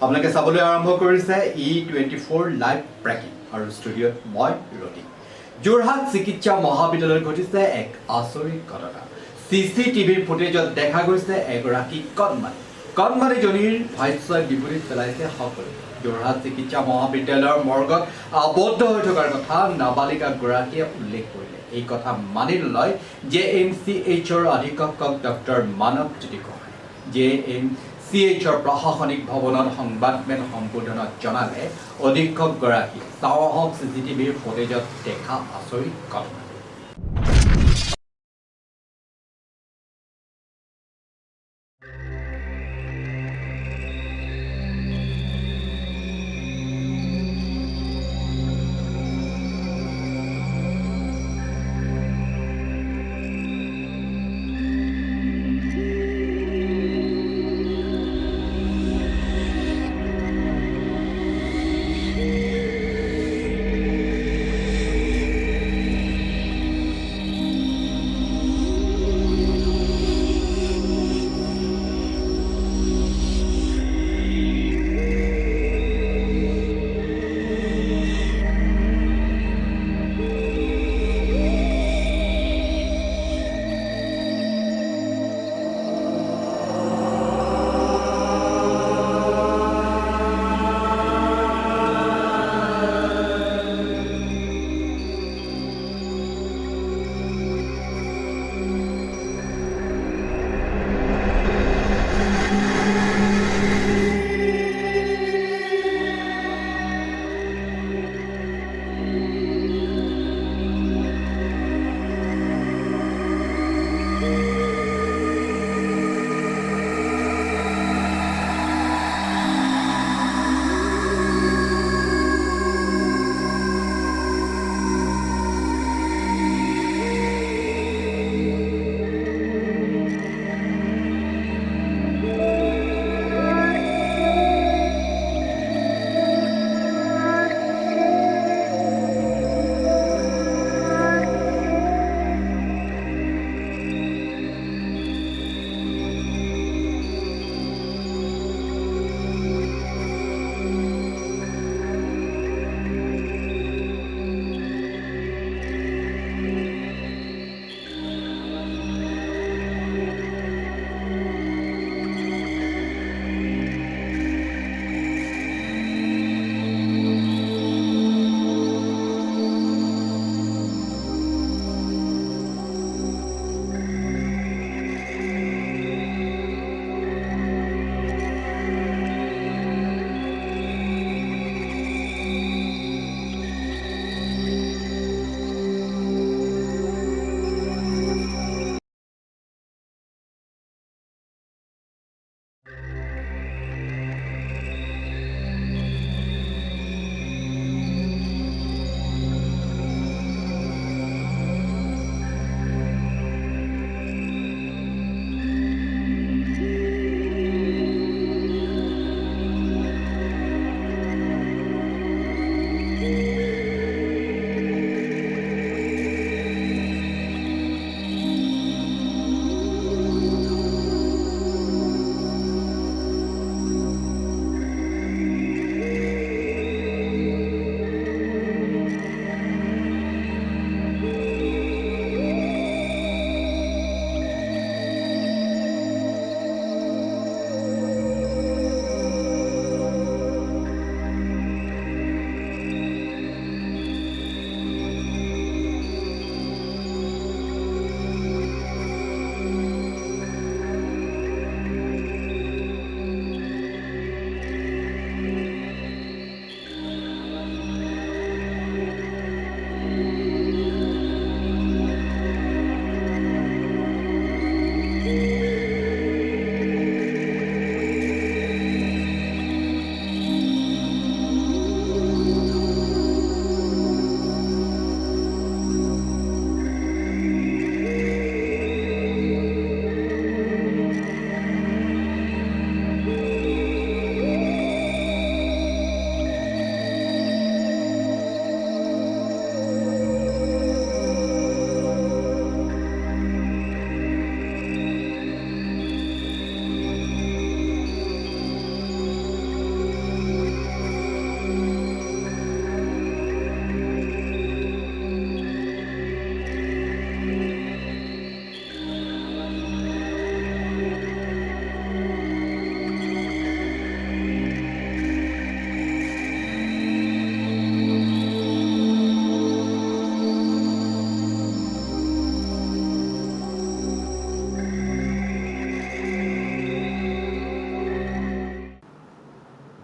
আপোনালোকে চাবলৈ আৰম্ভ কৰিছে E24 লাইভ ব্ৰেকিং আৰু ষ্টুডিঅ'ত মই ৰতি। যোৰহাট চিকিৎসা মহাবিদ্যালয়ত ঘটিছে এক আচৰিত ঘটনা। CCTVৰ ফুটেজত দেখা গৈছে এগৰাকী কণমানিজনীৰ ভাষ্যই বিপৰীত পেলাইছে সকলো। যোৰহাট চিকিৎসা মহাবিদ্যালয়ৰ মৰ্গত আবদ্ধ হৈ থকাৰ কথা নাবালিকাগৰাকীয়ে উল্লেখ কৰিলে। এই কথা মানি নলয় JMCHৰ অধীক্ষক ডক্টৰ মানৱজ্যোতি গোহাঁই। JMCHৰ প্ৰশাসনিক ভৱনত সংবাদমেল সম্বোধনত জনালে অধীক্ষকগৰাকী, চাওঁ আহক CCTVৰ ফুটেজত দেখা আচৰিত ঘটনা।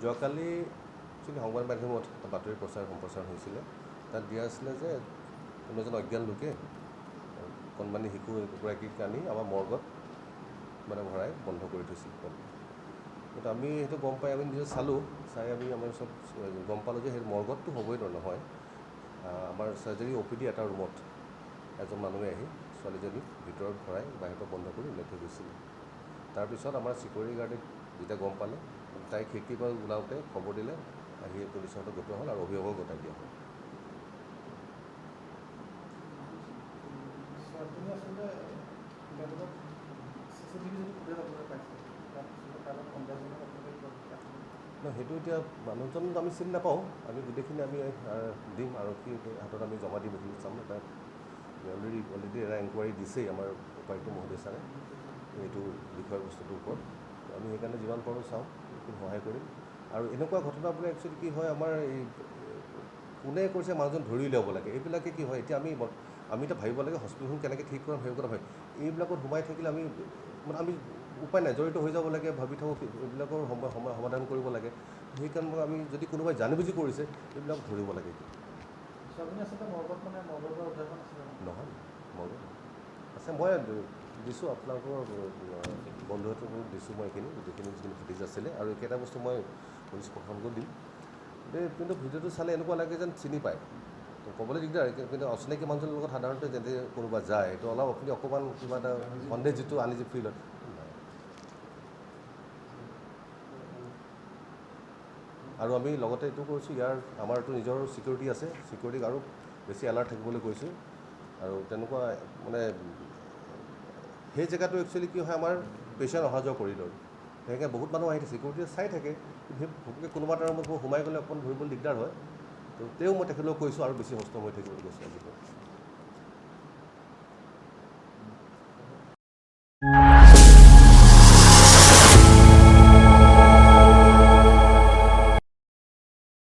যোৱাকালি একচুৱেলি সংবাদ মাধ্যমত এটা বাতৰি সম্প্ৰচাৰ হৈছিলে। তাত দিয়া আছিলে যে কোনো এজন অজ্ঞান লোকে কণমানি শিশু এগৰাকীক আনি আমাৰ মৰ্গত মানে ভৰাই বন্ধ কৰি থৈছিল। কিন্তু আমি সেইটো গম পাই আমি নিজে চালোঁ, চাই আমি চব গম পালোঁ যে সেই মৰ্গতটো হ'বই নহয়। আমাৰ চাৰ্জাৰী OPD এটা ৰুমত এজন মানুহে আহি ছোৱালীজনীক ভিতৰত ভৰাই বাহিৰত বন্ধ কৰি উলাই থৈ গৈছিল। তাৰপিছত আমাৰ চিকিউৰিটি গাৰ্ডে যেতিয়া গম পালে, তাই খিৰিকীৰ পৰা ওলাওঁতে খবৰ দিলে, আহি পুলিচৰ হাতত গটোৱা হ'ল আৰু অভিভাৱক গতাই দিয়া হ'ল। সেইটো এতিয়া মানুহজন আমি চিনি নাপাওঁ, আমি গোটেইখিনি আমি দিম, আৰক্ষীৰ হাতত আমি জমা দিম, এইখিনি চাম। এটা অলৰেডি এটা এনকুৱাৰী দিছেই আমাৰ উপায়ুক্ত মহোদয় ছাৰে এইটো বিষয়বস্তুটোৰ ওপৰত। আমি সেইকাৰণে যিমান পাৰোঁ চাওঁ, এইখিনি সহায় কৰিম। আৰু এনেকুৱা ঘটনাবিলাক একচুৱেলি কি হয়, আমাৰ এই কোনে কৰিছে মানুহজন ধৰি উলিয়াব লাগে। এইবিলাকে কি হয়, এতিয়া আমি এতিয়া ভাবিব লাগে হস্পিটেলখন কেনেকৈ ঠিক কৰিম, সেই কথা ভাবি এইবিলাকত সোমাই থাকিলে আমি উপায় নাই, জড়িত হৈ যাব লাগে, ভাবি থাকোঁ এইবিলাকৰ সমাধান কৰিব লাগে। সেইকাৰণে আমি যদি কোনোবাই জানি বুজি কৰিছে এইবিলাক ধৰিব লাগে। নহয় মৰ্গত আছে, মই দিছোঁ আপোনালোকৰ বন্ধুহঁতকো দিছোঁ, মই এইখিনি যিখিনি ফুটেজ আছিলে, আৰু একেটা বস্তু মই পুলিচ প্ৰশাসনকো দিম। কিন্তু ভিডিঅ'টো চালে এনেকুৱা লাগে যেন চিনি পায়, তো ক'বলৈ দিগদাৰ। কিন্তু অচিনাকি মানুহজনৰ লগত সাধাৰণতে যেনেকৈ কোনোবা যায়, এইটো অলপ আপুনি অকণমান কিবা এটা সন্দেহ যিটো আনি ফিল হয়। আৰু আমি লগতে এইটো কৰিছোঁ, আমাৰতো নিজৰ চিকিউৰিটি আছে, চিকিউৰিটিক আৰু বেছি এলাৰ্ট থাকিবলৈ কৈছোঁ। আৰু তেনেকুৱা মানে সেই জেগাটো একচুৱেলি কি হয়, আমাৰ পেচেণ্ট অহা যোৱা কৰিডৰ, তেনেকৈ বহুত মানুহ আহি থাকে, চিকিউৰিটিয়ে চাই থাকে। সেই ঘপকৈ কোনোবা এটা ৰুমত সোমাই গ'লে অকণমান ধৰিবলৈ দিগদাৰ হয়। তো তেওঁ মই তেখেতলোকক কৈছোঁ আৰু বেছি সষ্টম হৈ থাকিবলৈ কৈছোঁ আজিকালি।